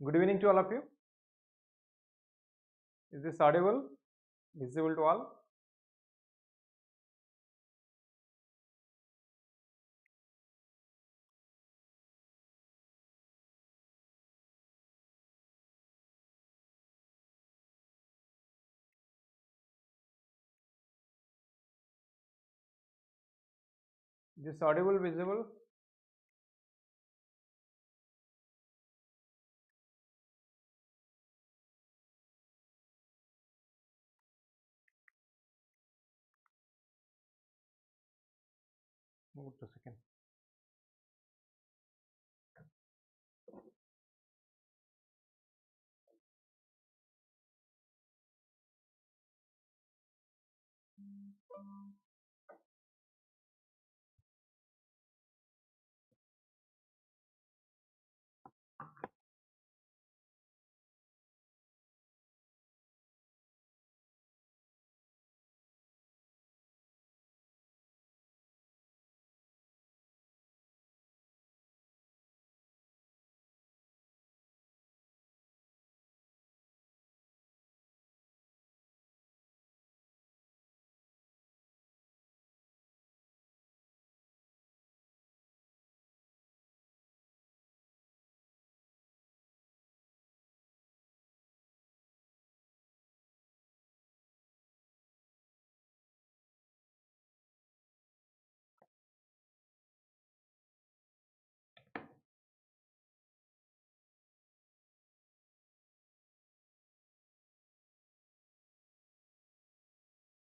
Good evening to all of you. Is this audible? Visible to all? Is this audible, visible? Move to second.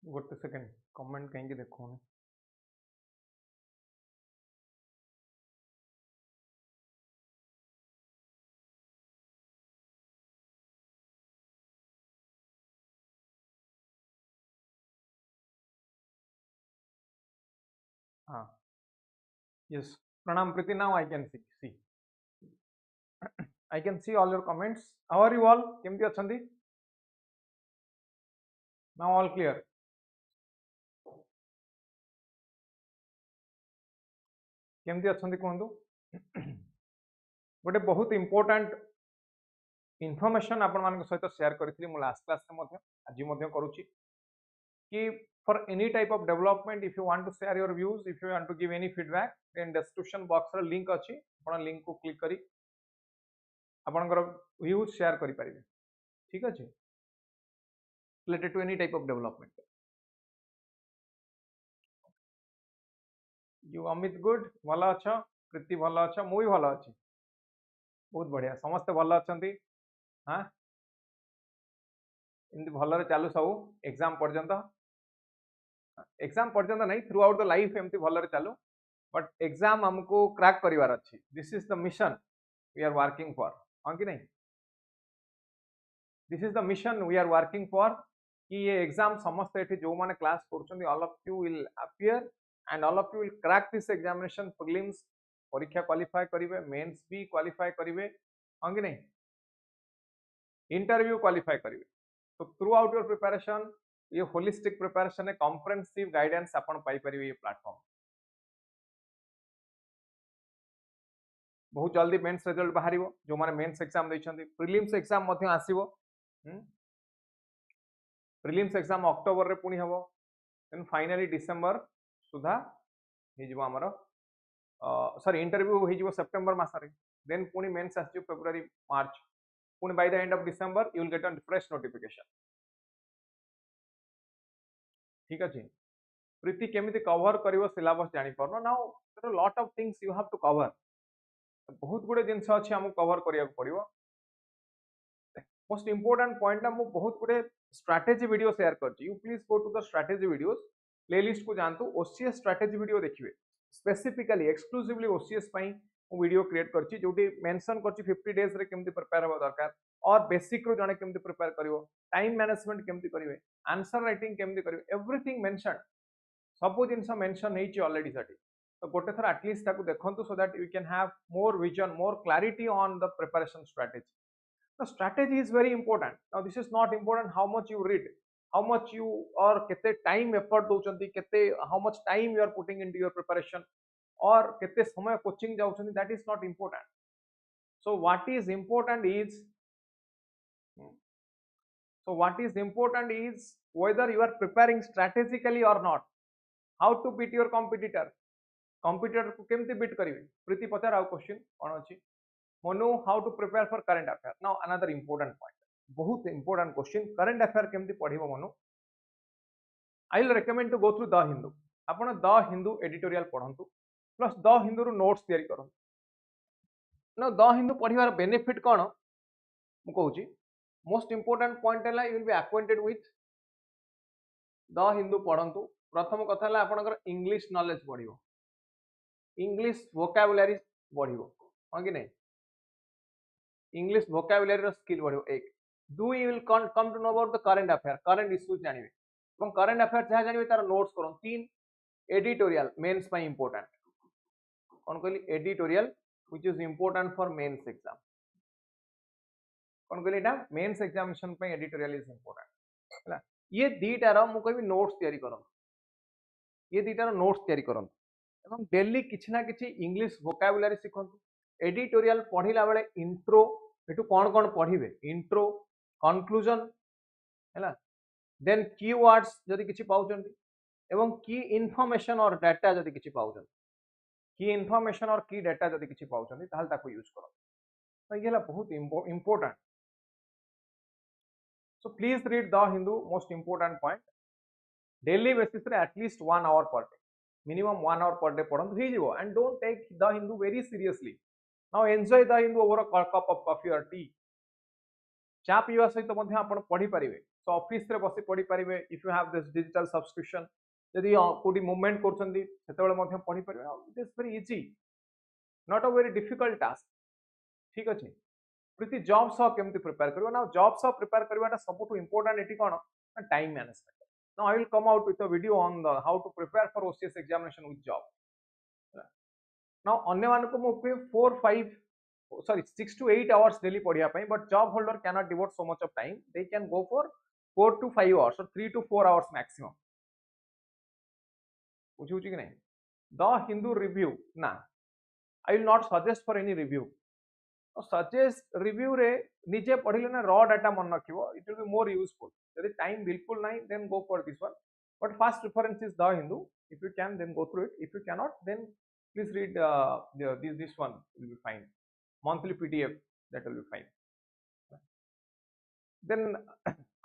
Go to second. Comment कहीं देखो नहीं. हाँ. Yes. Pranam Priti. Now I can see. I can see all your comments. How are you all? केमती अछंती? Now all clear. केमती अछंती कहंतु? गोटे बहुत important information आपण मान सहित शेयर करथिली मु लास्ट क्लास रे मध्ये आज मध्ये करूची कि for any type of development if you want to share your views if you want to give any feedback then description box रे लिंक अछि आपण लिंक को क्लिक करी आपनकर व्यूज शेयर करि परिबे ठीक अछि related to any type of development you Amit good भलो अछ प्रीति भलो अछ मु भी भलो अछि बहुत बढ़िया समस्त भलो अछंती हां इनती भलो रे चालू सब एग्जाम पर्यंत नहीं थ्रू आउट द लाइफ एमती भलो रे चालू बट एग्जाम हमको क्रैक करिवार अछि this is the mission we are working for हां कि नहीं this is the mission we are working for कि ये एग्जाम समस्त एठी जो माने क्लास करछन all of you will appear and all of you will crack this examination prelims परीक्षा क्वालिफाई करिवे मेंस भी क्वालिफाई करिवे हां कि नहीं इंटरव्यू क्वालिफाई करिवे तो थ्रू आउट योर प्रिपरेशन ये होलिस्टिक प्रिपरेशन है कॉम्प्रिहेंसिव गाइडेंस आपण पाई परिवे ये प्लेटफॉर्म बहुत जल्दी मेंस रिजल्ट बाहरिबो जो माने मेंस एग्जाम दैछंती प्रीलिम्स एग्जाम मध्ये आसीबो प्रीलिम्स एग्जाम अक्टोबर रे पुनी हबो देन फाइनली डिसेंबर सुधा हे जिवो हमर सॉरी इंटरव्यू हे जिवो सितंबर मास रे देन पुनी मेंस आसी फेब्रुअरी मार्च पुनी by the end of December you will get a fresh notification ठीक अछि प्रीति केमिति कवर करिवो सिलेबस जानि परनो now there are lot of things you have to cover बहुत गुडे जिंस अछि हमु कवर करिया पड़िबो मोस्ट इंपोर्टेंट पॉइंट ना मु बहुत गुडे स्ट्रैटेजी वीडियो शेयर करछि you please go to the strategy videos playlist को जानतु ओसीएस स्ट्रैटेजी वीडियो देखिबे स्पेसिफिकली एक्सक्लूसिवली ओसीएस पई मु वीडियो क्रिएट करछि जोटी मेंशन करछि 50 डेज रे केमति प्रिपेयर होबा दरकार और बेसिक रो जने केमति प्रिपेयर करिवो टाइम मैनेजमेंट केमति करिवे आंसर राइटिंग केमति करिवे एवरीथिंग मेंशन सब जिंस मेंशन हेछि ऑलरेडी सटी तो गोटे थर एटलीस्ट ताकू देखंतु so that you can have more vision more clarity on the preparation strategy the strategy is very important now this is not important how much you read how much you or kete time effort douchanti kete how much time you are putting into your preparation or kete samay coaching jauchanti that is not important So what is important is whether you are preparing strategically or not. How to beat your competitor को केमती beat करिवे प्रीति पचार आउ question कोन अछि मनु how to prepare for current affair now another important point बहुत important question current affair केमती पढिबो मनु I will recommend to go through the Hindu आपण द हिंदू एडिटोरियल पढंतु प्लस द हिंदू रो नोट्स तयारी करंतु ना द हिंदू पढिबार बेनिफिट कोन मु कहूची मोस्ट इंपोर्टेंट पॉइंट है you will be acquainted with the Hindu पढंतु प्रथम कथा है आपनकर इंग्लिश नॉलेज बढ़िबो इंग्लिश वोकैबुलरी बढ़िबो हां कि नहीं इंग्लिश वोकैबुलरी रो स्किल बढ़िबो एक दू you will come to know about the current affair current issues जानिबे এবং करंट अफेयर जहाँ जानिबे तार नोट्स करन तीन एडिटोरियल मेंस पई इंपोर्टेंट कोन कहली editorial which is important for mains exam कोन कहली एटा मेंस एग्जामिनेशन पई एडिटोरियल इज इंपोर्टेंट हला ये दीटा रो मु कहबी नोट्स तयारी करन ये दीटा रो नोट्स तयारी करन एवं डेली किछि ना किछि इंग्लिश वोकैबुलरी सिखंतु एडिटोरियल पढिला बेले इंट्रो एटू कोन कोन पढिबे इंट्रो कंक्लूजन हैला देन कीवर्ड्स जदि किछि पाउचंती एवं की इन्फॉर्मेशन और डाटा जदि किछि पाउचंती की इन्फॉर्मेशन और की डाटा जदि किछि पाउचंती ताल ताको यूज करो तो ये बहुत important so please read the Hindu most important point daily basis रे at least 1 hour per day minimum 1 hour per day पढ़ंतु ही जीवो and don't take the Hindu very seriously now enjoy the Hindu over a cup of coffee or tea चा पीवा सहित मध्ये आपण पढी परिबे so ऑफिस रे बसी पढी परिबे if you have this digital subscription यदि कोडी मूवमेंट करछंती सेतेबेले मध्ये पढी परिबे it is very easy not a very difficult task ठीक अछि प्रति जॉब सह केमति प्रिपेयर करबो ना जॉब सह प्रिपेयर करबाटा सबटु इंपोर्टेंट एटी कोन time management now I will come out with a video on the how to prepare for OCS examination with job now अन्य मान को मु 6 to 8 hours daily पढ़िया पई but job holder cannot devote so much of time they can go for 4 to 5 hours or 3 to 4 hours maximum बुझु कि नहीं the Hindu review ना I will not suggest for any review suggest review रे निजे पढ़िले ना रॉ डाटा मन रखिबो it will be more useful यदि टाइम बिल्कुल नहीं then go for this one but first preference is the Hindu if you can then go through it if you can not then please read this one will be fine monthly PDF that will be fine then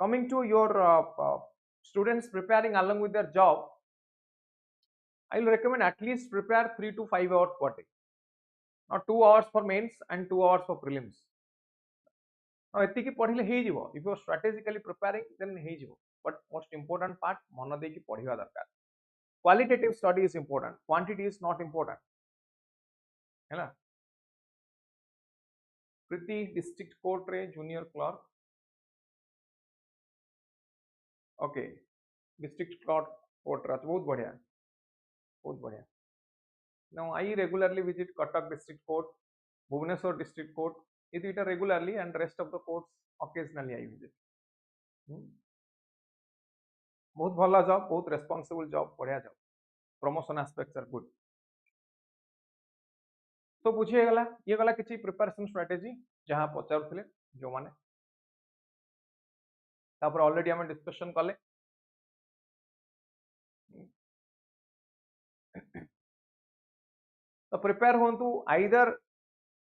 coming to your students preparing along with their job I will recommend at least prepare 3 to 5 hours per day now 2 hours for mains and 2 hours for prelims now एतिकी पढिले हे जिवो if you are strategically preparing then हे जिवो but most important part मन दे की पढिबा दरकार qualitative study is important quantity is not important हैला प्रीति district court रे junior clerk okay district court रा बहुत बढ़िया now I regularly visit Cuttack district court Bhubaneswar district court ये दुईटा regularly and rest of the courts occasionally I visit बहुत भला job बहुत रेस्पॉन्सिबल जॉब बढ़िया job promotion aspects are good तो बुझे गला ये गला किछि प्रिपरेशन स्ट्रेटजी जहां पचारुथिले जो माने तापर ऑलरेडी हम डिस्कशन कले तो प्रिपेयर होंतु either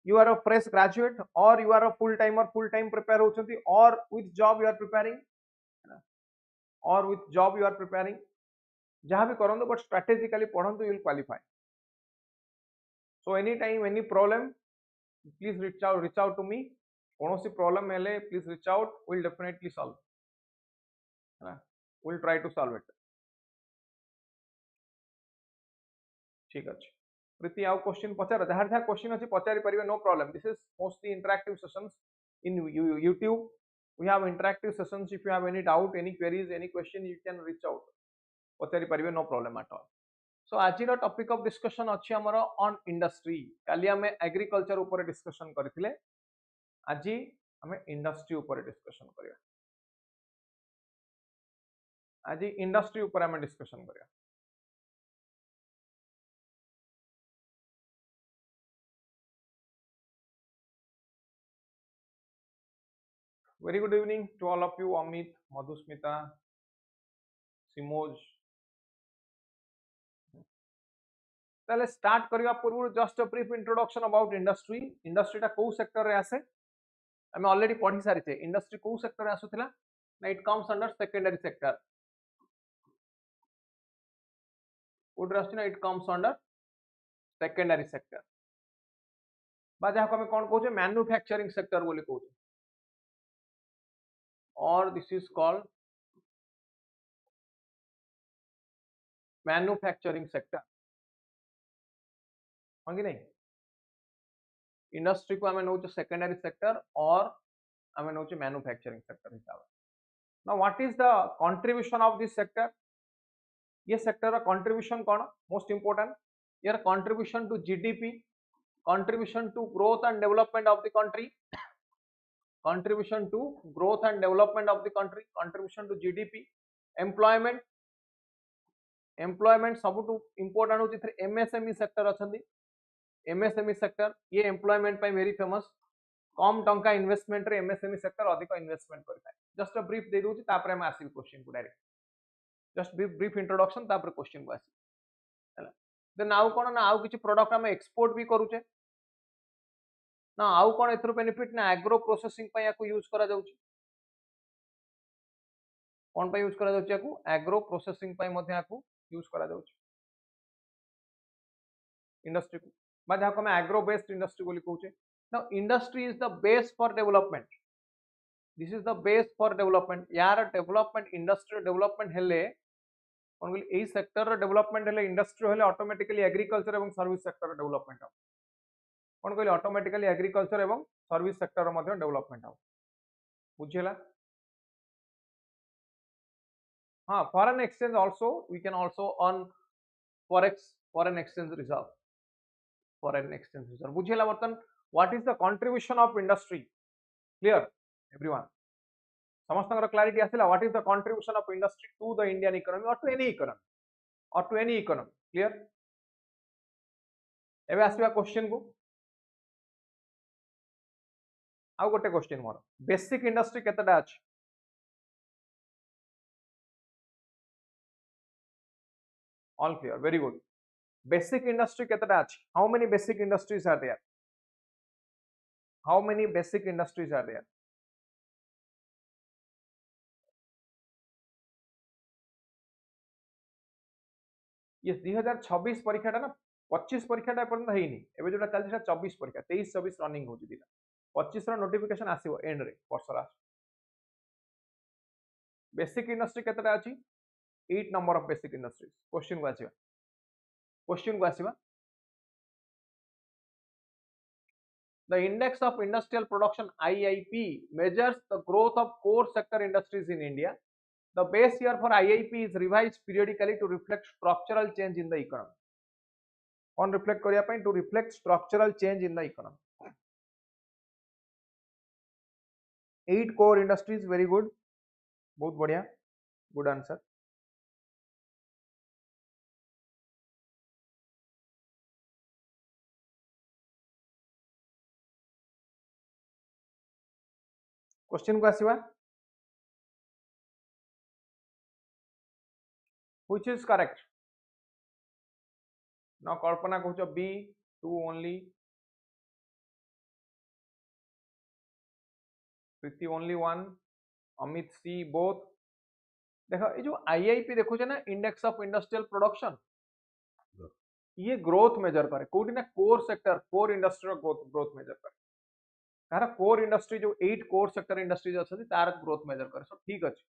you are a fresh graduate or you are a full time prepare होचंती or with job you are preparing जहां भी करंतु but strategically पढ़ंतु you will qualify so anytime any problem please reach out to me कोनोसी problem हेले please reach out will definitely solve will try to solve it ठीक अछि प्रीति आउ question पचार जहां जहां क्वेश्चन अछि पचारि परिबे no problem this is mostly interactive sessions in YouTube we have interactive sessions if you have any doubt any queries any question you can reach out पचारि परिबे no problem at all so आज रो topic of discussion अछि हमर on industry काली हमें agriculture ऊपर discussion करथिले आज हमें इंडस्ट्री ऊपर डिस्कशन करिया आज इंडस्ट्री ऊपर हमें डिस्कशन करिया Very good evening to all of you, Amit, Madhusmita, Simoj. ताले स्टार्ट करबा पूर्व just a brief introduction about industry. Industry टा को सेक्टर रे आसे हमें ऑलरेडी पढ़ी सारी थे। इंडस्ट्री को सेक्टर रे आसुथिला ना, it comes under secondary sector. उड रास्ती ना, it comes under secondary sector बा जहा को हमें कोन कहू छे मैन्युफैक्चरिंग सेक्टर बोली कहू छे, और this is called manufacturing sector. हां कि नहीं, इंडस्ट्री को हमें नोचे सेकेंडरी सेक्टर और हमें नोचे मैन्युफैक्चरिंग सेक्टर हिसाब। Now what is the contribution of this sector? ये सेक्टर का कंट्रीब्यूशन कौन मोस्ट इंपोर्टेंट, यार contribution to GDP, contribution to growth and development of the country, contribution to growth and development of the country, contribution to GDP, employment, employment सबुठु important होची three MSME sector अछंदी। MSME sector ये employment पे very famous, कम टंका investment रे MSME sector अधिक investment करता है। जस्ट अ ब्रीफ दे दूची तापर हम आसी क्वेश्चन को डायरेक्ट, जस्ट ब्रीफ इंट्रोडक्शन तापर क्वेश्चन को आसी हैला। देन आउ कोन ना, आउ किछि प्रोडक्ट हम एक्सपोर्ट भी करूचे ना, आउ कोन एथरो बेनिफिट ना, एग्रो प्रोसेसिंग पे याको यूज करा जाउची। कोन पे यूज करा जाउची याको? एग्रो प्रोसेसिंग पे मध्ये याको यूज करा जाउची इंडस्ट्री को, बा जहा को हम एग्रो बेस्ड इंडस्ट्री बोली कहूचे। Now industry is the base for development, this is the base for development. यार डेवलपमेंट, इंडस्ट्रियल डेवलपमेंट हेले कोन बोली एई सेक्टर रो डेवलपमेंट हेले, इंडस्ट्री हेले ऑटोमेटिकली एग्रीकल्चर एवं सर्विस सेक्टर रो डेवलपमेंट हो। कोन कहले ऑटोमेटिकली एग्रीकल्चर एवं सर्विस सेक्टर रो मध्ये डेवलपमेंट हो, बुझिला? हां, foreign exchange also, we can also earn forex, foreign exchange reserve, foreign exchange reserve बुझिला। बर्तन what is the contribution of industry? Clear everyone, समस्त क्लैरिटी आसिला? What is the contribution of industry to the Indian economy और to any economy, और to any economy? Clear? एबे आसीबा question को। आउ गोटे क्वेश्चन मोर, बेसिक इंडस्ट्री केतेटा अछि? All clear, very good. Basic industry केतेटा अछि? How many basic industries are there? How many basic industries are there? ये 2026 परीक्षाटा ना, 25 परीक्षाटा पर्यंत हेइनी, एबे जोटा चलछि 24 परीक्षा, 23 24 रनिंग होछि दिला। 25 रो नोटिफिकेशन आसीबो एंड रे वर्षरा। बेसिक इंडस्ट्री केतेटा अछि? 8 number of basic industries. Question को आसीबा, क्वेश्चन को आसीबा। The index of industrial production IIP measures the growth of core sector industries in India. The base year for IIP is revised periodically to reflect structural change in the economy. On reflect करिया पई, to reflect structural change in the economy. 8 core industries, very good, बहुत बढ़िया, good answer. Question को आसीबा, which is correct? Now Kalpana कहूछ B, 2 only, Priti only 1, Amit C both. देखो ये जो IIP देखो ना, इंडेक्स ऑफ इंडस्ट्रियल प्रोडक्शन, ये growth measure करे कोडी ना, core sector, core industry growth, growth measure करे तार कोर इंडस्ट्री जो 8 कोर सेक्टर इंडस्ट्रीज अछि तार ग्रोथ मेजर करे। सो ठीक अछि,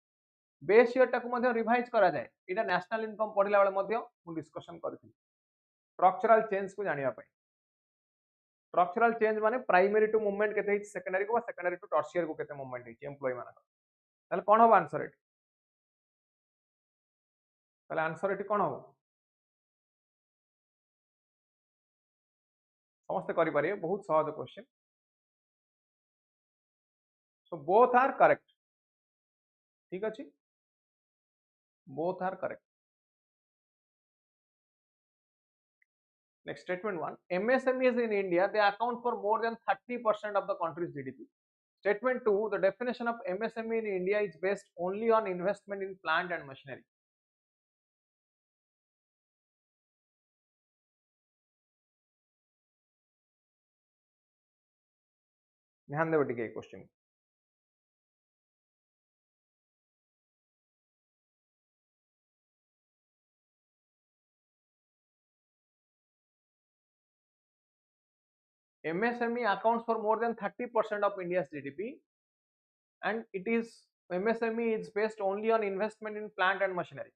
बेस ईयर टाको मध्ये रिवाइज करा जाय। एटा नेशनल इनकम पढिला बेले मध्ये मु डिस्कशन करथि, स्ट्रक्चरल चेंज को जानिया पय। स्ट्रक्चरल चेंज माने प्राइमरी टू मूवमेंट केते हिच, सेकेंडरी को, सेकेंडरी टू टर्शियर को केते मूवमेंट हिच एम्प्लॉय मानक। ताले कोन हो आंसर एट? ताले आंसर एटी कोन हो? समस्त करि पारे, बहुत सहज question. So both are correct, ठीक अछि, both are correct. Next statement 1, MSMEs in India, they account for more than 30% of the country's GDP. Statement 2, the definition of MSME in India is based only on investment in plant and machinery. ध्यान देवे टिके question. MSME accounts for more than 30% of India's GDP, and MSME is based only on investment in plant and machinery.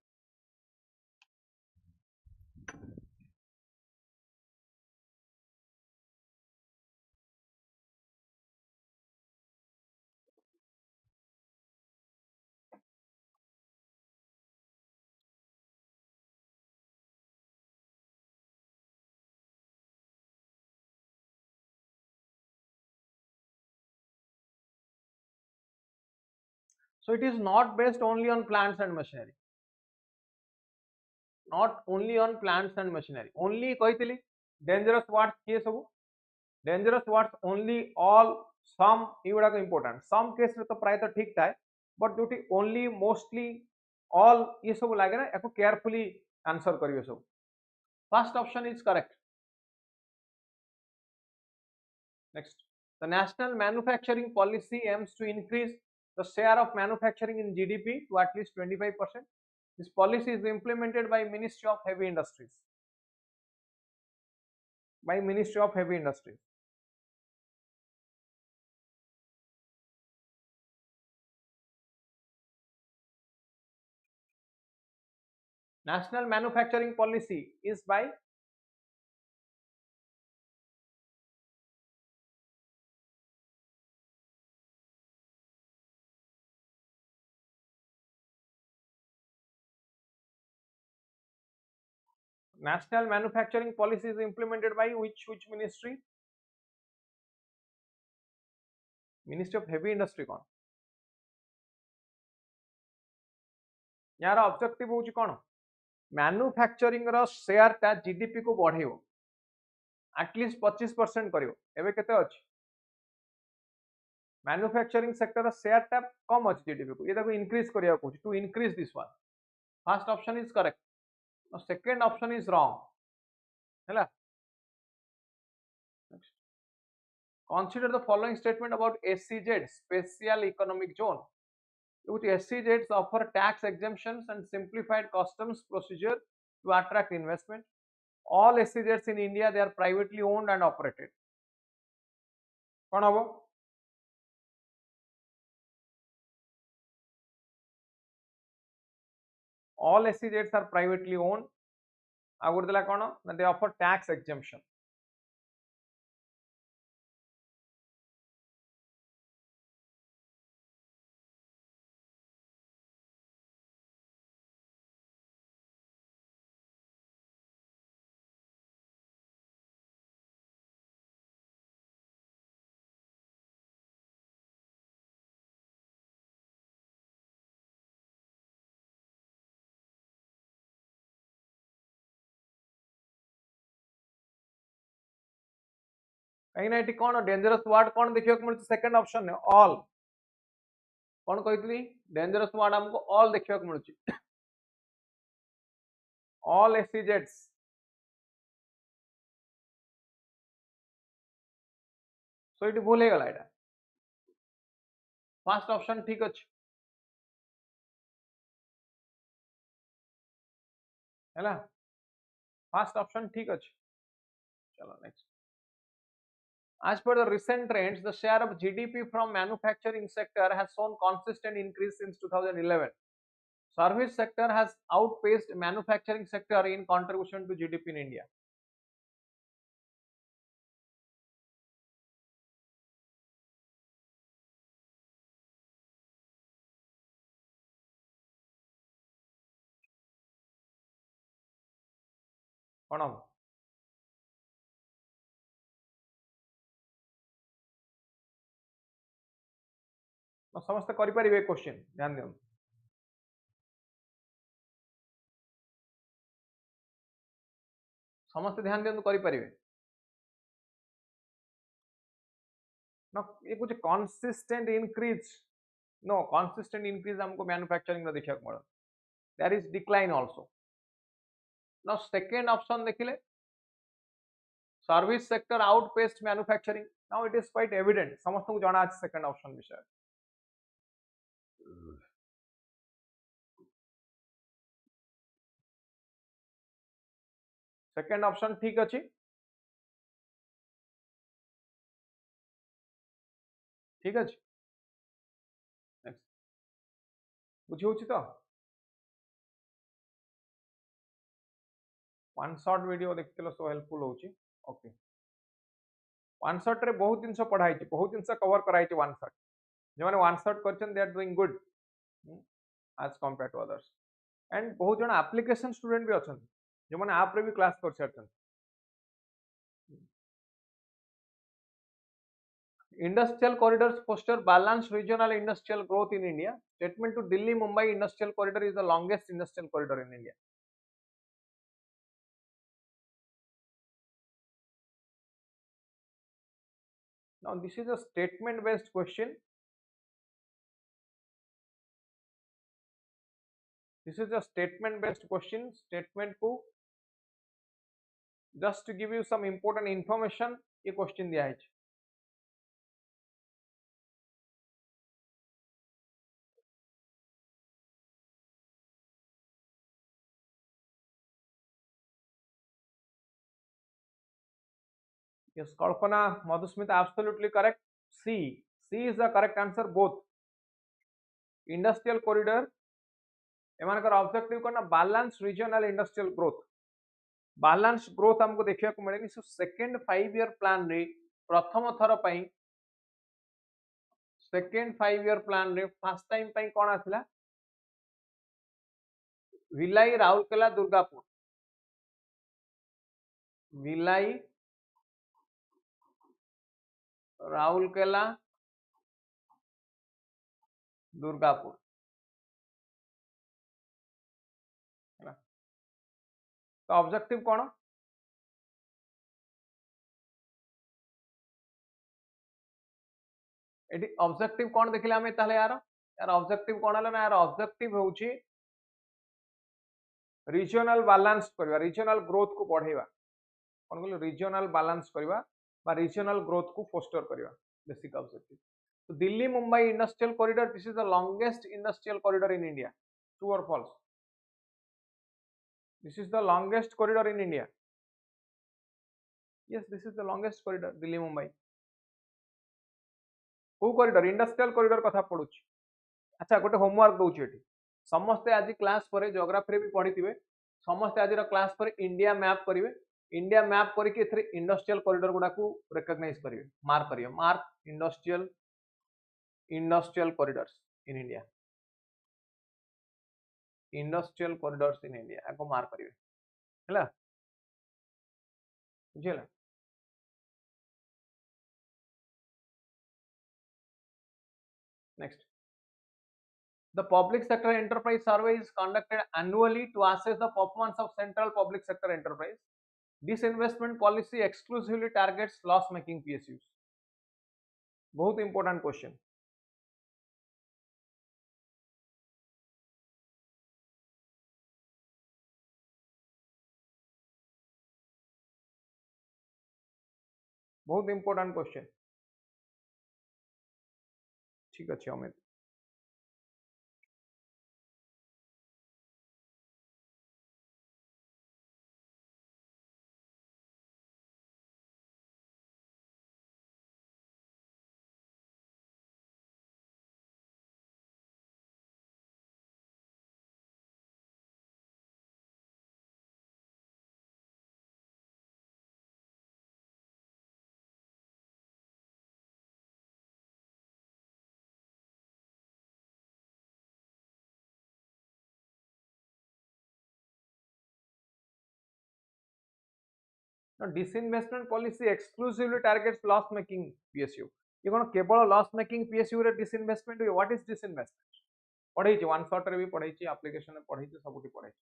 So it is not based only on plants and machinery. Not only on plants and machinery. Only कहती dangerous words किए सब dangerous words only all some ये important. Some case में तो प्राय तो ठीक था but जो only mostly all ये सब लगे ना याको carefully answer करियो सब. First option is correct. Next, the national manufacturing policy aims to increase the share of manufacturing in GDP to at least 25%. This policy is implemented by Ministry of Heavy Industries. By Ministry of Heavy Industries. National manufacturing policy is by National manufacturing policy is implemented by which ministry? Ministry of Heavy Industry कौन? यार objective होची कौन? Manufacturing रो share ता GDP को बढ़ेयो at least 25% करियो एबे केते अछि मैन्युफैक्चरिंग सेक्टर रो शेयर ता कम अछि जीडीपी को ये ताको इंक्रीज करिया को to increase this one first option is correct second option is wrong हैला consider the following statement about SEZ special economic zone which SEZs offer tax exemptions and simplified customs procedure to attract investment. All SEZs in India they are privately owned and operated. कौन हबो? All SEZs are privately owned. आगुर देला कौन? They offer tax exemption. कहीं ना ये कौन dangerous word कौन देखियो को मिलते सेकंड ऑप्शन है ऑल कौन कहतली डेंजरस वर्ड हमको ऑल देखियो को मिलुची ऑल SEZs सो इट भूल गला एटा फर्स्ट ऑप्शन ठीक अछि हैला फर्स्ट ऑप्शन ठीक अछि चलो next As per the recent trends, the share of GDP from manufacturing sector has shown consistent increase since 2011. Service sector has outpaced manufacturing sector in contribution to GDP in India. कौन हम? समस्त करि परिबे question ध्यान दियो समस्त ध्यान दियो करि परिबे ना ये कुछ consistent increase no consistent increase हमको मैन्युफैक्चरिंग रे देखिया मिले देयर इज डिक्लाइन आल्सो ना सेकंड ऑप्शन देखिले service sector outpaced manufacturing now it is quite evident समस्त को जाना अछि सेकंड ऑप्शन विषय सेकंड ऑप्शन ठीक अछि ठीक अछि नेक्स्ट बुझी होछि तो वन शॉट वीडियो देखतिलो सो हेल्पफुल होछि ओके वन शॉट रे बहुत दिन से पढ़ाई छी बहुत दिन से कवर कराई छी वन शॉट जे माने वन शॉट करछन they are doing good as compare to others and बहुत जन एप्लीकेशन स्टूडेंट भी अछन जे माने आप रे भी क्लास कर छथन Industrial corridors foster balanced regional industrial growth in India. Statement to Delhi Mumbai industrial corridor is the longest industrial corridor in India. Now this is a statement based question. This is a statement based question. Statement को just to give you some important information ये question दिया है Yes, Kalpana Madhusmita, absolutely correct. C. C is the correct answer. Both. Industrial corridor. एमानकर objective करना balance regional industrial growth balance growth हमको देखिया को मिलेनी सो सेकंड 5 ईयर प्लान रे प्रथम थर पई सेकंड 5 ईयर प्लान रे फर्स्ट टाइम पई कोन आथिला विलाई राउरकेला दुर्गापुर विलाई राउरकेला दुर्गापुर तो ऑब्जेक्टिव कोन एटी ऑब्जेक्टिव कोन देखिला हमें ताले यार ऑब्जेक्टिव कोन हला ना यार ऑब्जेक्टिव होउची रीजनल बैलेंस करबा रीजनल ग्रोथ को बढ़ाइबा कोन कहलो रीजनल बैलेंस करबा बा रीजनल ग्रोथ को फोस्टर करबा बेसिक ऑब्जेक्टिव तो Delhi Mumbai industrial corridor this is the longest industrial corridor in India true और false this is the longest corridor in India yes this is the longest corridor Delhi Mumbai को corridor industrial corridor कथा पडुची अच्छा गोटे homework दोउची एठी समस्त आज class पर जियोग्राफी रे भी पढिथिबे समस्त आज क्लास पर इंडिया मैप करिवे इंडिया मैप करके एथरे इंडस्ट्रियल कॉरिडोर गुडा को रिकॉग्नाइज करिवे mark industrial industrial corridors in India industrial corridors in India को मार्क करिवे हला बुझिला next The public sector enterprise survey is conducted annually to assess the performance of central public sector enterprise. This investment policy exclusively targets loss-making PSUs. बहुत important question. बहुत important question. ठीक अच्छे Amit. Now, disinvestment policy exclusively targets loss-making PSU. ये कौन केवल loss-making PSU रे disinvestment हुए? What is disinvestment? पढ़ाई ची one shot रे भी पढ़ाई ची application में पढ़ाई ची सबूटी पढ़ाई ची.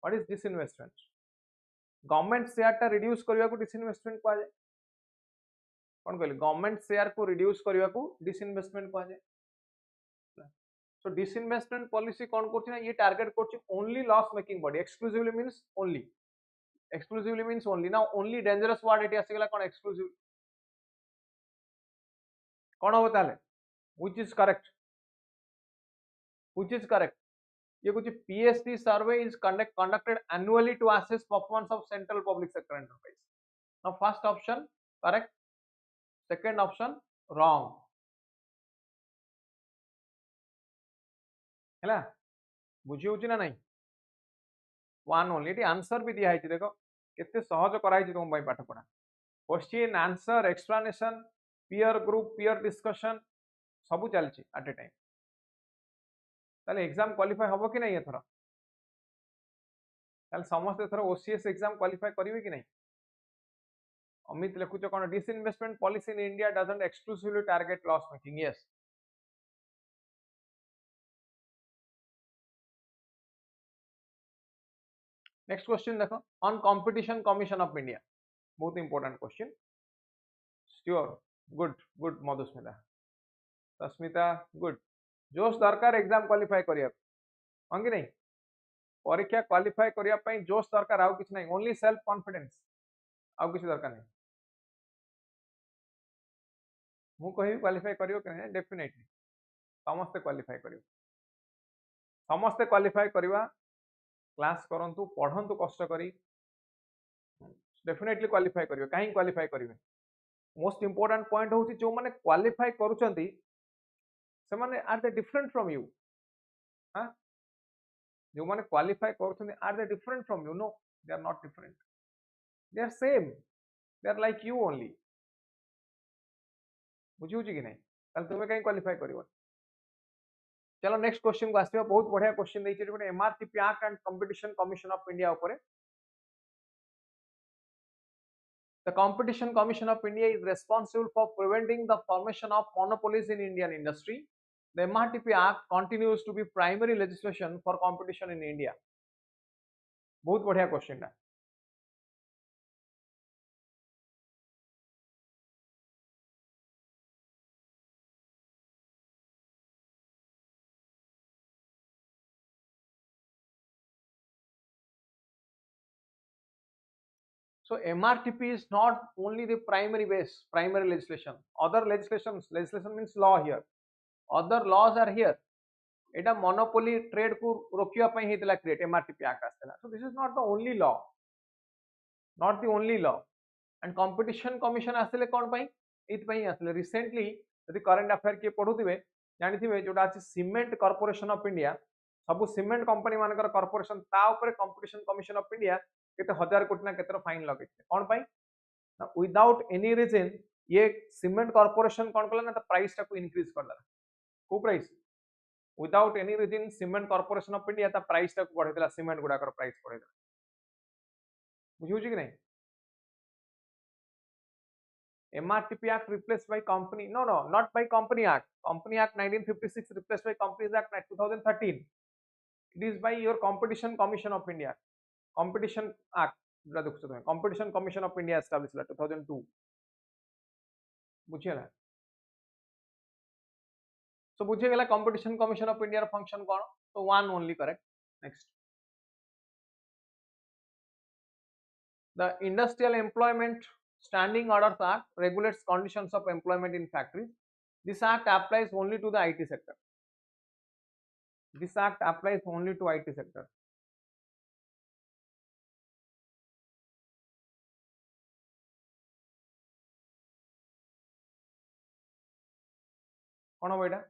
What is disinvestment? Government share टा reduce करिया को disinvestment को आ जाए. कौन कहली गवर्नमेंट शेयर को रिड्यूस करने को डिसइन्वेस्टमेंट कह जाए सो डिसइन्वेस्टमेंट पॉलिसी कौन करछि ना ये टारगेट करछि only loss making body exclusively means only ना ओनली डेंजरस वर्ड एटी आसीगला कौन एक्सक्लूसिव कौन हो ताले व्हिच इज करेक्ट ये कुछ PSD survey is conducted annually to assess performance of central public sector enterprise. Now first option correct, second option wrong. हैला बुझी होची ना नहीं वन ओनली एटी आंसर भी दिया है देखो केते सहज कराई छी तुम भाई पाठ पढ़ा question answer explanation peer group peer discussion सब चलची एट ए टाइम ताले एग्जाम क्वालिफाई हबो कि नहीं एथरा ताले समस्त एथरा OCS एग्जाम क्वालिफाई करिवे कि नहीं अमित लिखुच कौन disinvestment policy in India doesn't exclusively target loss making yes next question देखो on competition commission of India बहुत important question sure good good Madhusmita Sasmita good जोश दरकार एग्जाम क्वालिफाई करिया हां कि नहीं परीक्षा क्वालिफाई करिया पई जोश दरकार आउ किछ नहीं ओनली सेल्फ कॉन्फिडेंस आउ किछ दरकार नहीं मु कहि क्वालिफाई करियो कि नहीं डेफिनेटली समस्त क्वालिफाई करियो समस्त क्वालिफाई करवा क्लास करंतु पढ़ंतु कष्ट करी डेफिनेटली क्वालिफाई करियो काहे क्वालिफाई करिवे मोस्ट इंपोर्टेंट पॉइंट होची जो माने क्वालिफाई करूचंती से माने are they different from you हां जो माने क्वालिफाई करूचंती are they different from you no they are not different they are same they are like you only बुझियो कि नहीं ताल तुमे काहे क्वालिफाई करिवो चलो नेक्स्ट क्वेश्चन को आसीबा बहुत बढ़िया क्वेश्चन दैछि गोटे MRTP act and competition commission of India ऊपर The Competition Commission of India is responsible for preventing the formation of monopolies in Indian industry. The MRTP Act continues to be primary legislation for competition in India. बहुत बढ़िया question है So MRTP is not only the primary legislation. Other legislation means law here. Other laws are here. Etah monopoly trade को रोकिया पई हेतला create MRTP Act आस्तला. So this is not the only law. Not the only law. And competition commission आसले कोन पई इत पई आसले recently यदि current affair के पढुथिबे जानिथिबे जोटा अछि सीमेंट कॉर्पोरेशन ऑफ इंडिया सब सीमेंट कंपनी मानकर कॉर्पोरेशन ता ऊपर कंपटीशन कमिशन ऑफ इंडिया केते हजार कोटी ना केते फाइन लगे कोन पई ना विदाउट एनी रीजन ये सीमेंट कॉर्पोरेशन कोन कला ना त प्राइस टा को इंक्रीज करला को price without any reason cement corporation of India ता प्राइस टा को बढ़ेला सीमेंट गुडा कर प्राइस बढ़ेला बुझियो कि नहीं MRTP Act replaced by Company not by Company Act 1956 replaced by Companies Act 2013 it is by your Competition Commission of India Competition Act Competition Commission of India established 2002 बुझिए ना so बुझिए गेला Competition Commission of India function cone so one only correct next the Industrial Employment Standing Orders Act regulates conditions of employment in factories. This act applies only to the IT sector. This act applies only to IT sector. कौन हो बेटा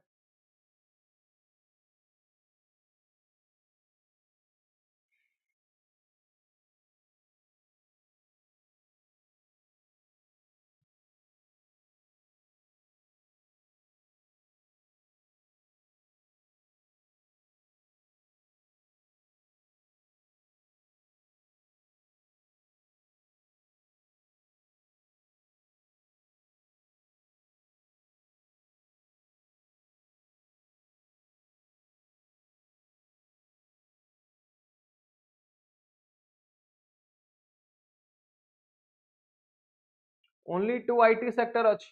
only to IT sector अछि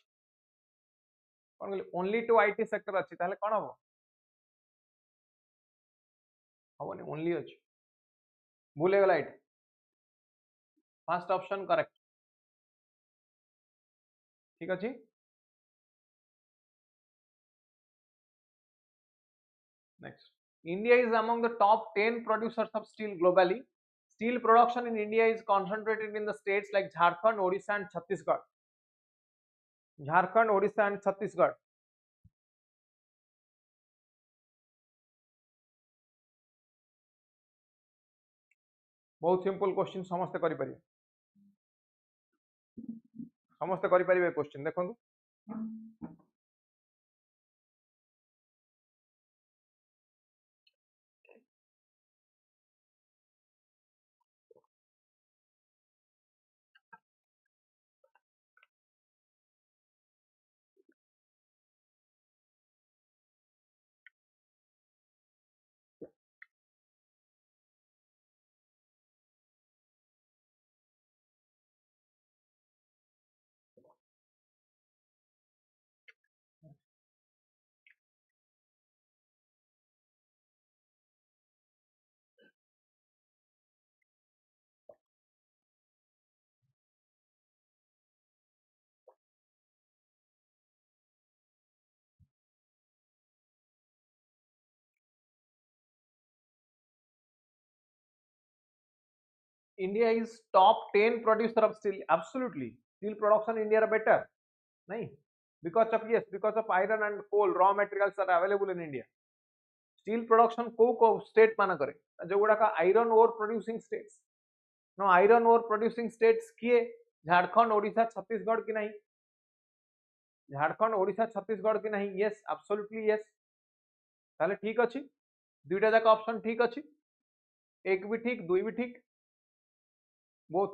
कोन कहली only to IT sector अछि ताले कोन हबो हबोनी only अछि भूल गला एट फर्स्ट ऑप्शन करेक्ट ठीक अछि next India is among the top 10 producers of steel globally. Steel production in India is concentrated in the states like Jharkhand, Odisha and Chhattisgarh. Jharkhand, Odisha and Chhattisgarh. बहुत simple question समस्त करि परिबे समस्त करि परिबे question देखंतु India is top 10 producer of steel. Absolutely. Steel production in India are better. Nahi? Because of yes, because of iron and coal, raw materials are available in India. Steel production को state माना करे जो गुड़ा का iron ore producing states. Now iron ore producing states किए झारखंड ओडिशा छत्तीसगढ़ की नहीं झारखंड ओडिशा छत्तीसगढ़ की नहीं yes absolutely yes ताले ठीक अछि दुईटा जाक ऑप्शन ठीक अछि एक भी ठीक दुई भी ठीक both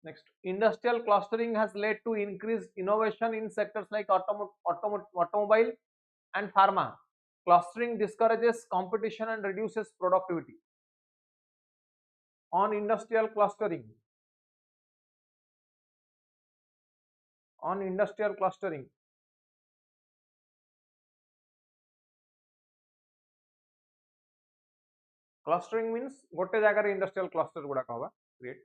next industrial clustering has led to increased innovation in sectors like automobile and pharma clustering discourages competition and reduces productivity on industrial clustering clustering means गोटे जगह रे इंडस्ट्रियल क्लस्टर गुडा कहबा क्रिएट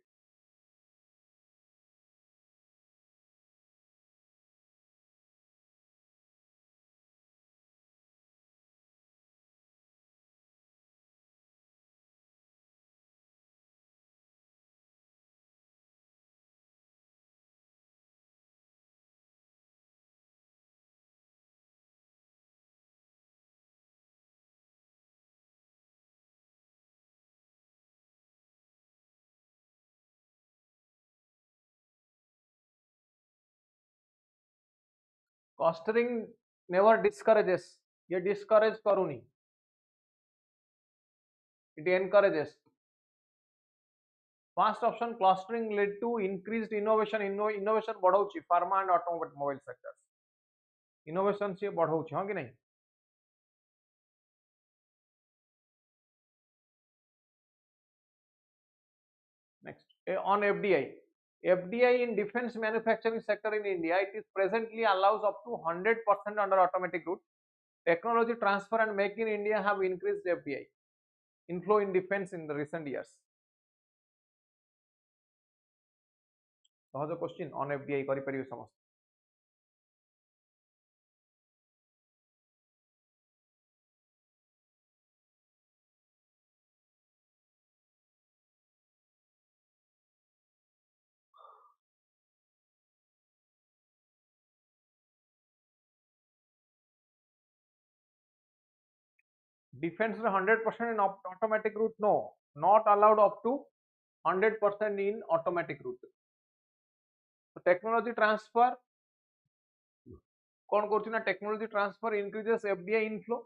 clustering never discourages ये discourage करूनी it encourages first option clustering led to increased innovation innovation बढ़ाउची pharma and automobile sectors innovation से बढ़ाउची हां कि नहीं next on FDI in defense manufacturing sector in India it is presently allows up to 100% under automatic route technology transfer and make in India have increased FDI inflow in defense in the recent years सहज question on FDI करि परिबे समस्त defense 100% in automatic route no not allowed up to 100% in automatic route so technology transfer कौन करछि ना technology transfer increases FDI inflow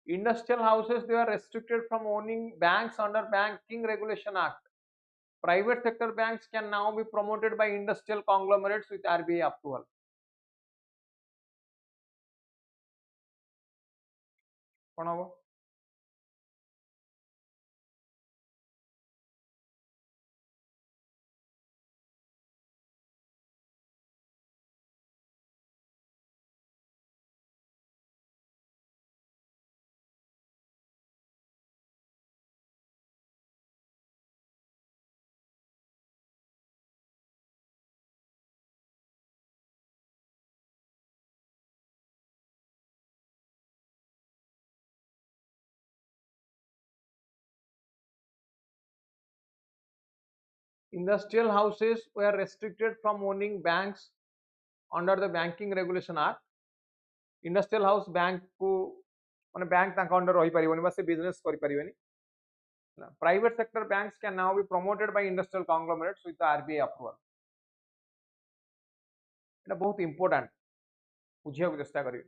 Industrial houses, they are restricted from owning banks under Banking Regulation Act. Private sector banks can now be promoted by industrial conglomerates with RBI approval. कौन होगा? Industrial houses were restricted from owning banks under the Banking Regulation Act. Industrial house bank को माने bank तांका under रही परिबनी बस business करि परिबनी. Private sector banks can now be promoted by industrial conglomerates with the RBI approval. এটা बहुत important बुझिया को चेष्टा करिवे.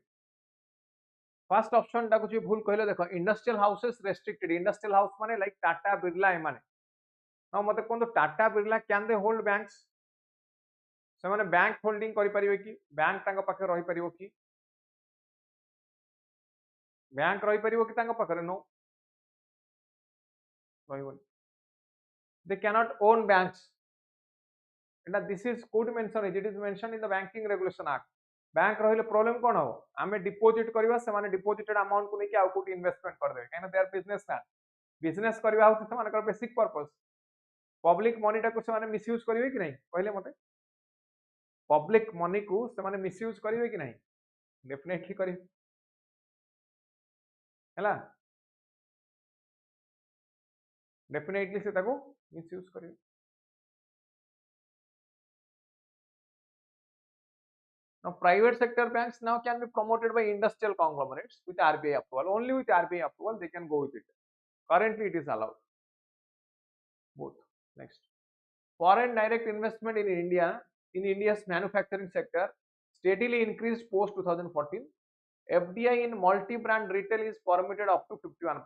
फर्स्ट ऑप्शन टा कुछ भूल कहले देखो industrial houses restricted. Industrial house माने लाइक टाटा बिरला ए माने ना मते कोन तो Tata Birla can they hold banks से माने बैंक होल्डिंग करि परिवे कि बैंक तांका पाखे रही परिवो कि बैंक रही परिवो कि तांका पाखे नो रहिबो. They cannot own banks. And this is could mention it is mentioned in the Banking Regulation Act. Bank रहिले प्रॉब्लम कोन हो आमे डिपॉजिट करबा से माने डिपॉजिटेड अमाउंट को लेके आउ कोटी इन्वेस्टमेंट कर दे काहे ना दे आर बिजनेसमैन. बिजनेस करबा हो से माने बेसिक पर्पस पब्लिक मनी टा को से माने मिसयूज करिवे कि नहीं पहले मते पब्लिक मनी को से माने मिसयूज करिवे कि नहीं डेफिनेटली करिवे हैला डेफिनेटली से ताको मिसयूज करिवे. Now, private sector banks now can be promoted by industrial conglomerates with RBI approval. Only with RBI approval they can go with it. Currently, it is allowed. Both. Next, foreign direct investment in India in India's manufacturing sector steadily increased post 2014. FDI in multi-brand retail is permitted up to 51%.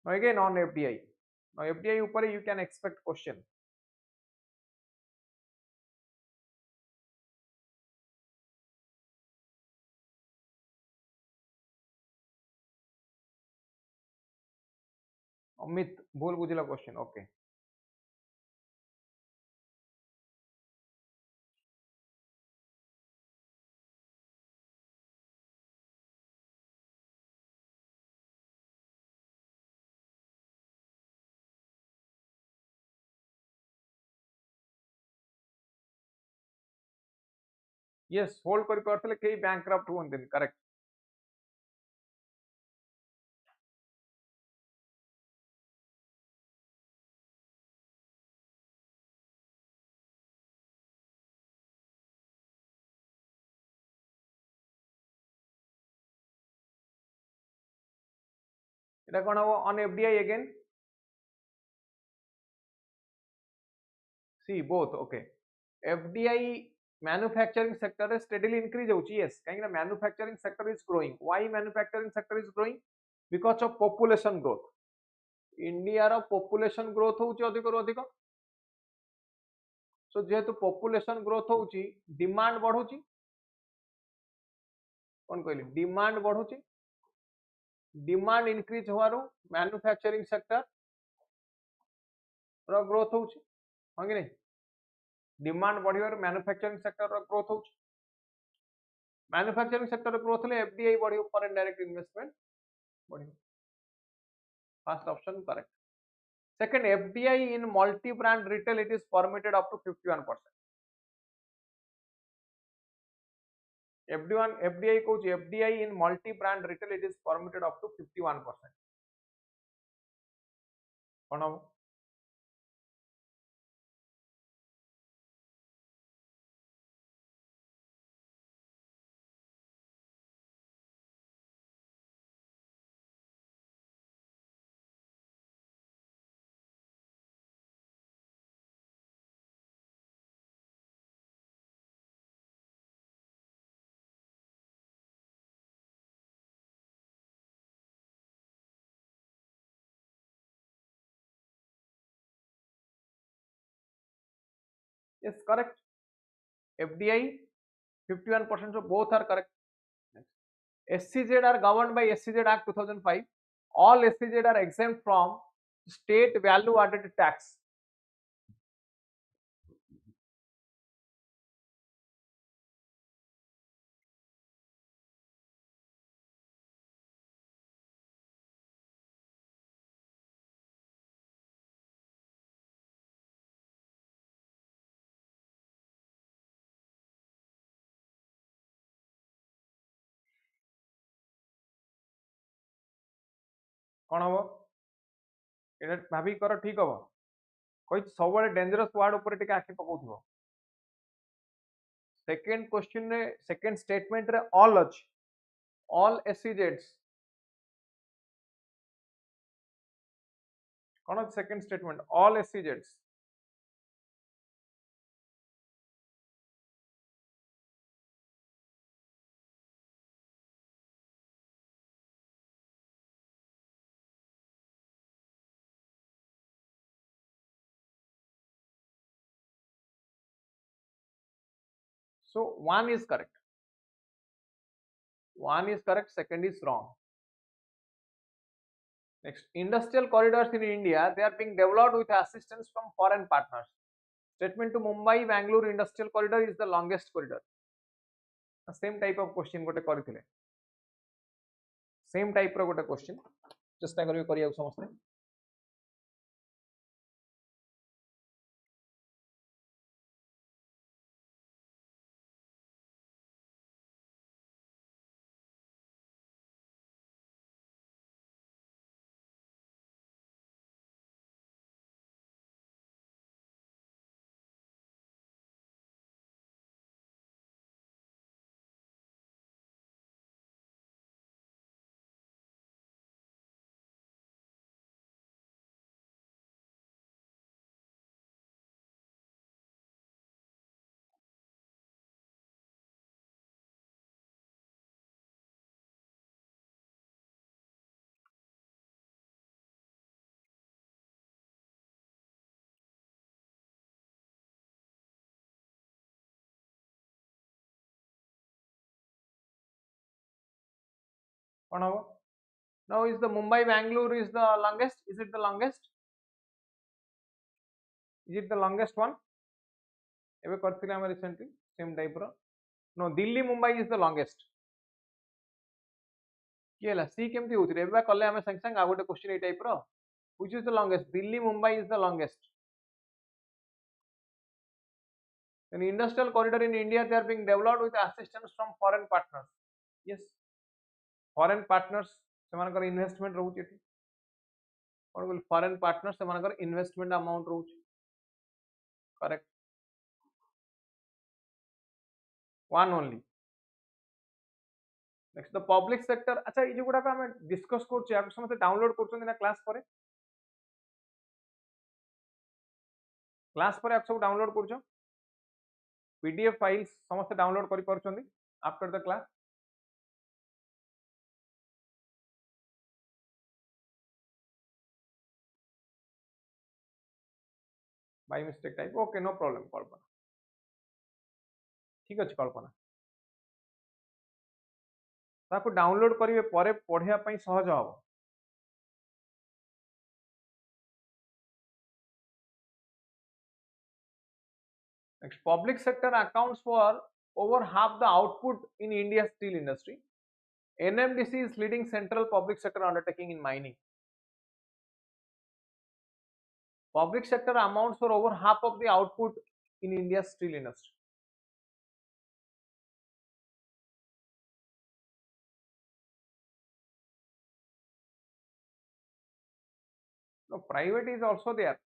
Now again on FDI. Now FDI upare you can expect question. Amit भूल बुझिला question okay. Yes, hold करि करथले केही bankrupt होनथिन correct. এটা কোন হবো on FDI again. See both okay. FDI manufacturing sector is steadily increase होची. Yes, काहे ना manufacturing sector is growing. Why manufacturing sector is growing? Because of population growth. India रो population growth होची अधिक रो अधिक. So जेहेतु population growth होची demand बढ़ुची. कोन कहली डिमांड बढ़ुची. डिमांड इंक्रीज होवारो मैन्युफैक्चरिंग सेक्टर रो ग्रोथ होची हां कि नहीं. डिमांड बढ़िबार मैन्युफैक्चरिंग सेक्टर रो ग्रोथ होची. मैन्युफैक्चरिंग सेक्टर रो ग्रोथ ले एफडीआई बढ़ियो फॉरेन डायरेक्ट इन्वेस्टमेंट बढ़ियो. First option correct. Second FDI in multi brand retail it is permitted up to 51%. FDI coach FDI in multi brand retail it is permitted up to 51%. कौन हो Yes, correct. FDI 51%, so both are correct. SCZ are governed by SCZ Act 2005. All SCZ are exempt from state value added tax. कौन हम ये भाभी कर ठीक हम कही सब डेंजरस वार्ड ऊपर टिके आखि पकाउथिबो सेकंड क्वेश्चन रे सेकंड स्टेटमेंट रे ऑल अछि ऑल एससीजेड्स कौन सेकंड स्टेटमेंट ऑल एससीजेड्स so one is correct second is wrong. Next, industrial corridors in India, they are being developed with assistance from foreign partners. Statement to Mumbai Bangalore industrial corridor is the longest corridor. Same type of question गोटे करथिले same type रो गोटे question चेष्टा करियो करिया समस्ते कौन हम now is the Mumbai Bangalore is the longest, is it the longest, is it the longest one एबे करथिले हम रिसेंटली सेम टाइप रो no Delhi Mumbai is the longest किएला सी केमती होउथि रे एबे कले हम संग संग आ गोटे क्वेश्चन ए टाइप रो which is the longest Delhi Mumbai is the longest an industrial corridor in India they are being developed with assistance from foreign partners yes foreign partners सेमानकर इन्वेस्टमेंट रहउछि एठी कोन बोल फॉरेन पार्टनर सेमानकर इन्वेस्टमेंट अमाउंट रहउछि correct one only. Next, the public sector. अच्छा ये जो गुड़ा का हमें डिस्कस करछे आप समस्त डाउनलोड करछन ना क्लास पर आप सब डाउनलोड करछो पीडीएफ फाइल्स समस्त डाउनलोड करि परछन after the class by mistake type okay no problem Kalpana ठीक अछि कल्पना ताको डाउनलोड करिवे परे पढिया पई सहज हबो next public sector accounts for over half the output in India's steel industry NMDC is leading central public sector undertaking in mining public sector amounts for over half of the output in India's steel industry no private is also there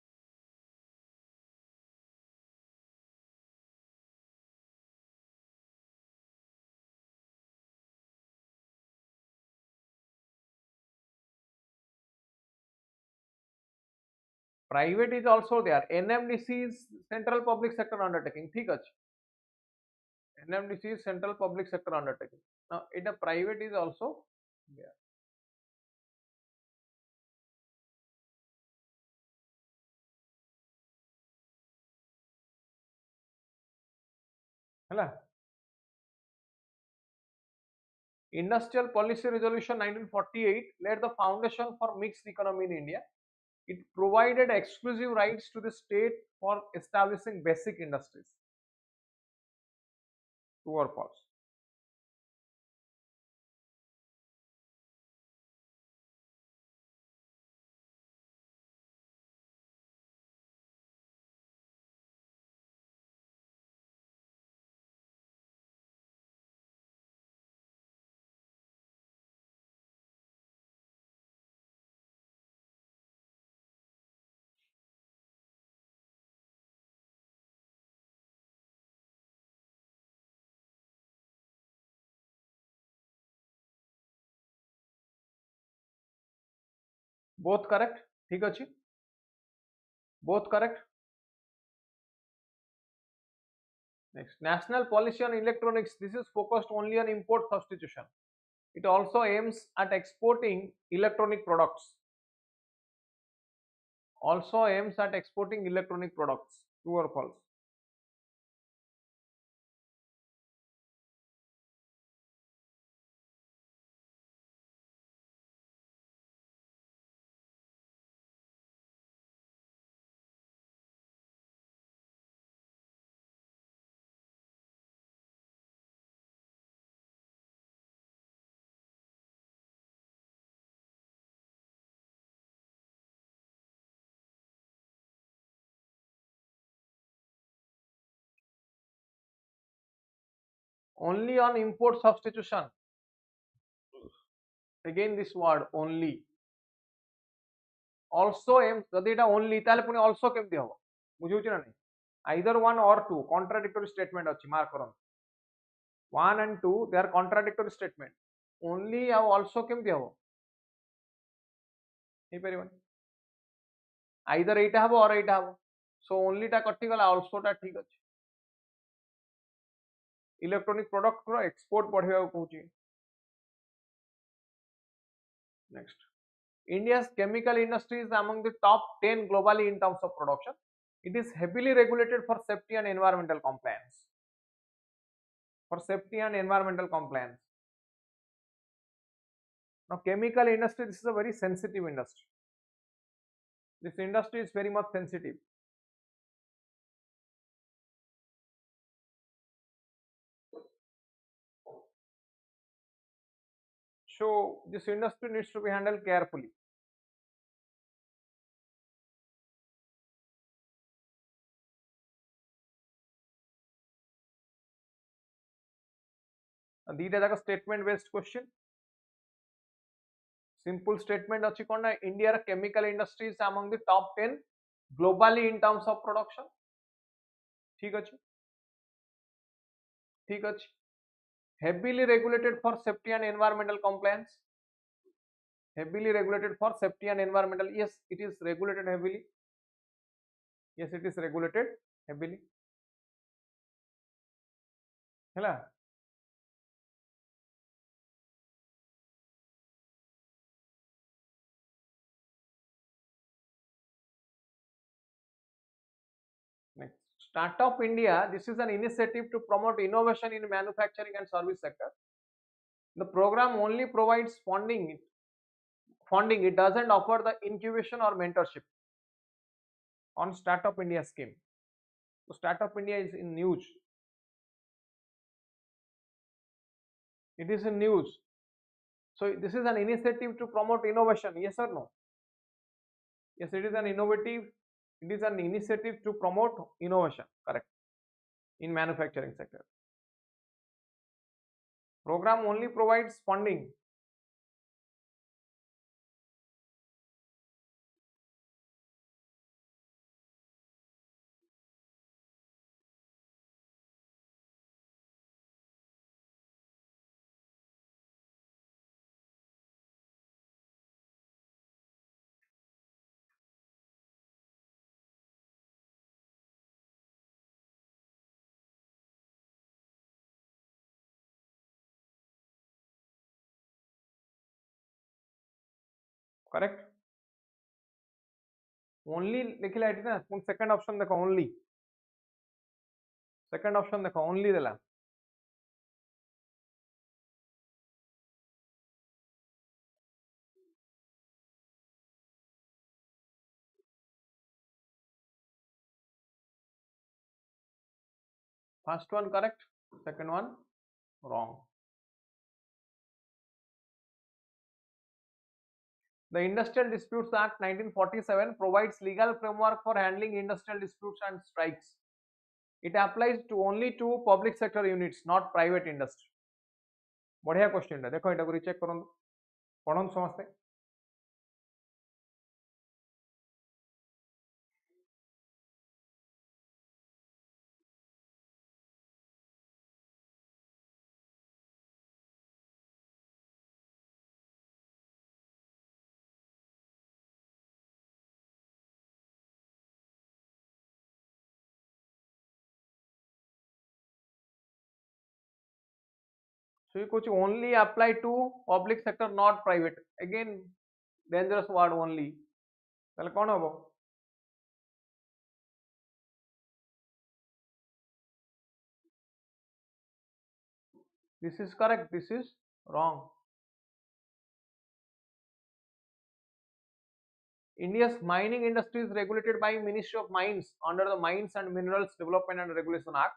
private is also there NMDC is central public sector undertaking ठीक अछि NMDC is central public sector undertaking now it a private is also there है Industrial Policy Resolution 1948 laid the foundation for mixed economy in India. It provided exclusive rights to the state for establishing basic industries. True or false? Both correct. ठीक अच्छी. Both correct. Next, national policy on electronics. This is focused only on import substitution. It also aims at exporting electronic products. Also aims at exporting electronic products. True or false? Only on import substitution. Again this word only. Also aims, जदि एटा only ताले पुनी also केमती हबो बुझिउछि ना नहीं either one or two contradictory statement अछि mark Karan 1 and 2 they are contradictory statement only ଆଉ also केमती हबो हे परिबन either एटा हबो और एटा हबो so only टा कटि गला also टा ठीक अछि इलेक्ट्रॉनिक प्रोडक्ट रो एक्सपोर्ट बढ़िया कहूछि next India's chemical industry is among the top 10 globally in terms of production. It is heavily regulated for safety and environmental compliance. For safety and environmental compliance. Now, chemical industry, this is a very sensitive industry. This industry is very much sensitive. So, this industry needs to be handled carefully. These are the statement based question. Simple statement achi kona India chemical industry is among the top 10 globally in terms of production. ठीक अछि. ठीक अछि. Heavily regulated for safety and environmental compliance. Heavily regulated for safety and environmental. Yes, it is regulated heavily. Yes, it is regulated heavily. Hela. Next, Startup India. This is an initiative to promote innovation in manufacturing and service sector. The program only provides funding. It doesn't offer the incubation or mentorship on Startup India scheme. So Startup India is in news. It is in news. So this is an initiative to promote innovation. Yes or no? Yes, it is an innovative. It is an initiative to promote innovation. Correct. In manufacturing sector. Program only provides funding. Correct. Only लिखिला एठी ना second option देखो only second option देखो only देला first one correct second one wrong The Industrial Disputes Act 1947 provides legal framework for handling industrial disputes and strikes. It applies to only to public sector units, not private industry. बढ़िया question है देखो एटा check करूँ पढ़न समस्ते So you coach only apply to public sector, not private. Again, dangerous word only. ताले कौन होबो? This is correct. This is wrong. India's mining industry is regulated by Ministry of Mines under the Mines and Minerals Development and Regulation Act.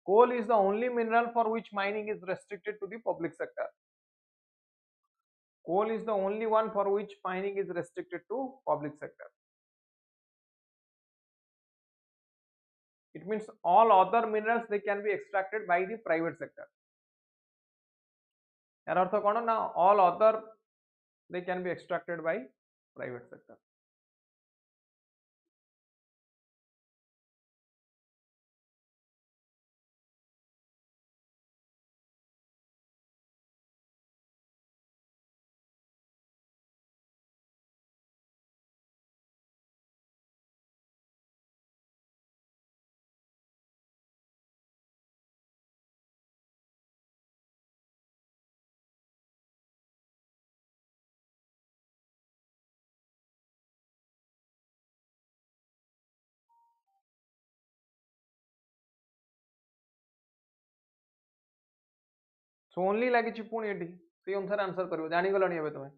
Coal is the only mineral for which mining is restricted to the public sector. Coal is the only one for which mining is restricted to public sector. It means all other minerals they can be extracted by the private sector. यार अर्थ कौन ना all other they can be extracted by private sector. So only लगी पुणी eighty से अनुसार answer करियो जानि गलनी हेबे तमे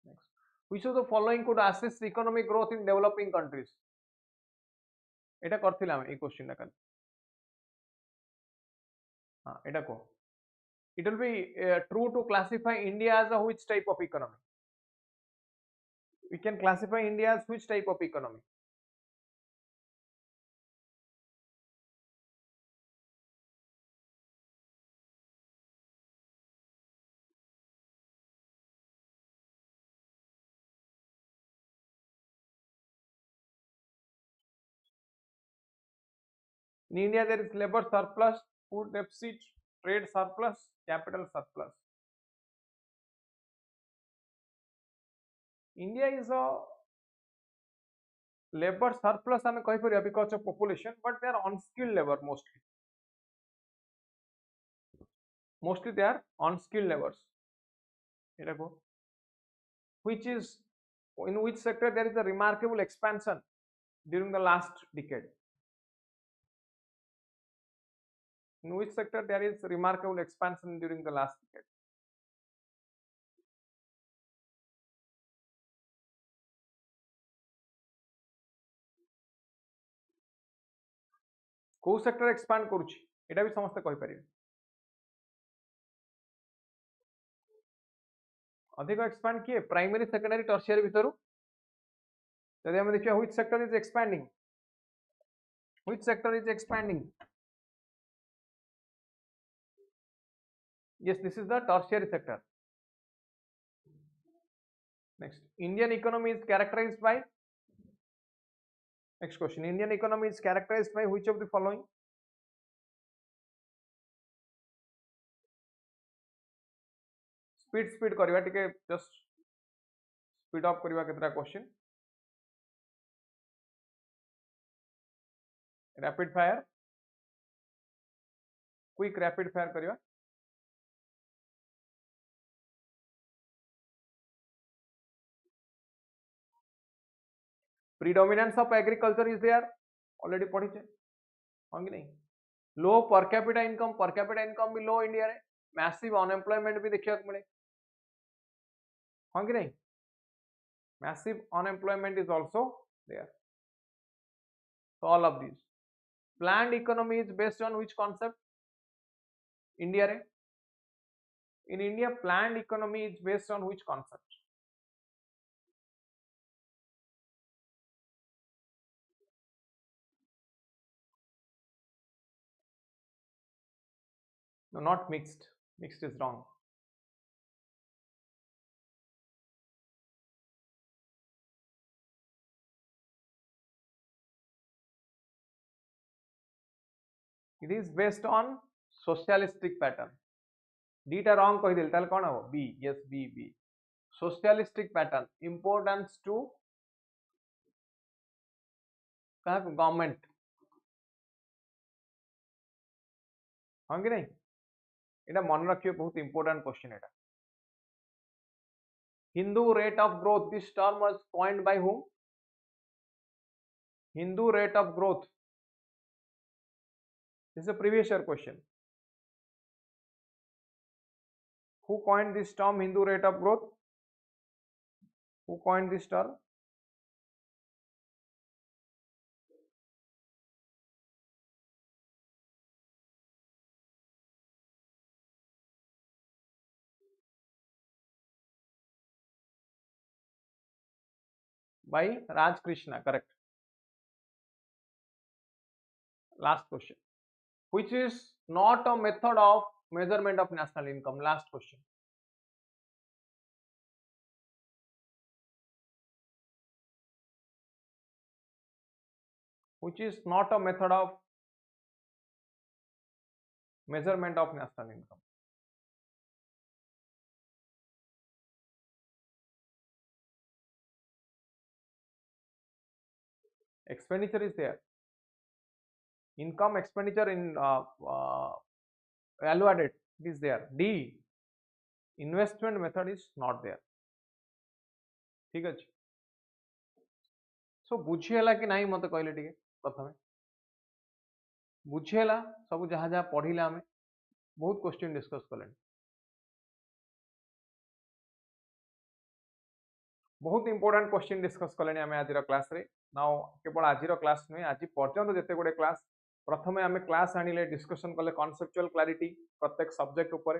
next which of the following could assist economic growth in developing countries এটা করছিলাম এই কোশ্চেনটা কাল हां এটা কো it will be true to classify India as a which type of economy we can classify India as which type of economy in India there is labor surplus food deficit trade surplus capital surplus India is a labor surplus आम कही परिया because of population but they are unskilled labor mostly they are unskilled labors এটা কো which is in which sector there is a remarkable expansion during the last decade in which sector there is remarkable expansion during the last decade को sector expand करूची एटा भी समस्त कहि परिबे अधिक expand किए primary secondary tertiary भितरु जदि हम देखिया which sector is expanding yes this is the tertiary sector next Indian economy is characterized by next question Indian economy is characterized by which of the following speed करबा टिके just speed up करबा केतरा question rapid fire quick rapid fire करबा predominance of agriculture is there already पढ़ी छे हां कि नहीं लो पर कैपिटा इनकम भी लो इंडिया रे मैसिव अनएम्प्लॉयमेंट भी देखिया मिले हां कि नहीं massive unemployment is also there so all of these planned economy is based on which concept india re in india planned economy is based on which concept no not mixed is wrong it is based on socialistic pattern dita wrong कहि देल ताले कोन हो b yes b socialistic pattern importance to का government हां कि नहीं एटा मन रखियो बहुत important question Etah Hindu rate of growth this term was coined by whom Hindu rate of growth this is a previous year question who coined this term Hindu rate of growth who coined this term by Raj Krishna correct last question which is not a method of measurement of national income last question which is not a method of measurement of national income expenditure is there income expenditure in value added it is there d investment method is not there ठीक अछि सो बुझिएला कि नहीं मते कहले टिके प्रथमे बुझिएला सब जहाँ जहाँ पढ़िले आमे बहुत क्वेश्चन डिस्कस कले बहुत इंपोर्टेंट क्वेश्चन डिस्कस कले आमे आज क्लास रे नाउ केवल आज क्लास नुहे आज पर्यंत जेते गुडे क्लास प्रथमे आमे क्लास आनिले डिस्कशन कले कॉन्सेप्चुअल क्लैरिटी प्रत्येक सब्जेक्ट ऊपर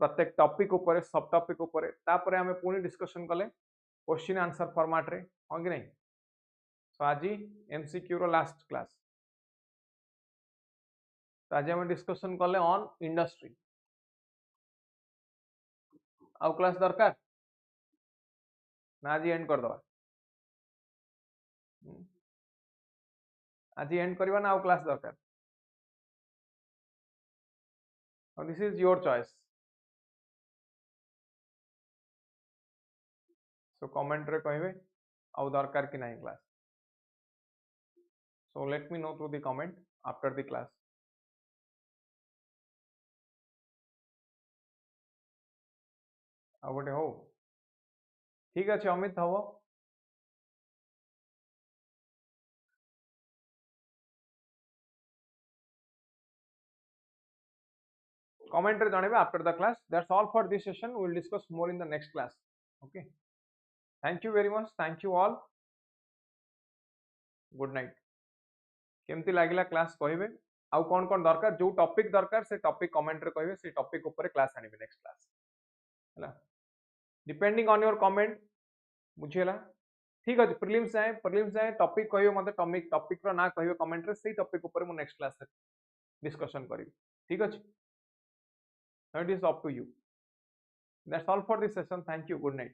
प्रत्येक टॉपिक ऊपर सब टॉपिक ऊपर तापरे आमे पुनी डिस्कशन कले क्वेश्चन आंसर फॉर्मेट रे हां कि नहीं सो आज एमसीक्यू रो लास्ट क्लास तो आज आमे डिस्कशन कले ऑन इंडस्ट्री आउ क्लास दरकार ना आज एंड कर दवा आज एंड करबा ना आउ क्लास दरकार this is your choice so comment रे कहबे आउ दरकार कि नहीं class so let me know through the comment after the class आउ गोटे हो ठीक अच्छे अमित हम comment रे जणेबे after the class that's all for this session we will discuss more in the next class okay thank you very much thank you all good night केमती लागिला class कहबे आउ कोन दरकार जो टॉपिक दरकार से टॉपिक कमेंट रे कहबे से टॉपिक ऊपर क्लास आनिबे नेक्स्ट क्लास हला डिपेंडिंग ऑन योर कमेंट बुझिएला ठीक अछि प्रीलिम्स जाए टॉपिक कहबे मते टॉपिक रो ना कहबे कमेंट रे से टॉपिक ऊपर मु नेक्स्ट क्लास डिस्कशन करिवे ठीक अछि it is up to you that's all for this session thank you good night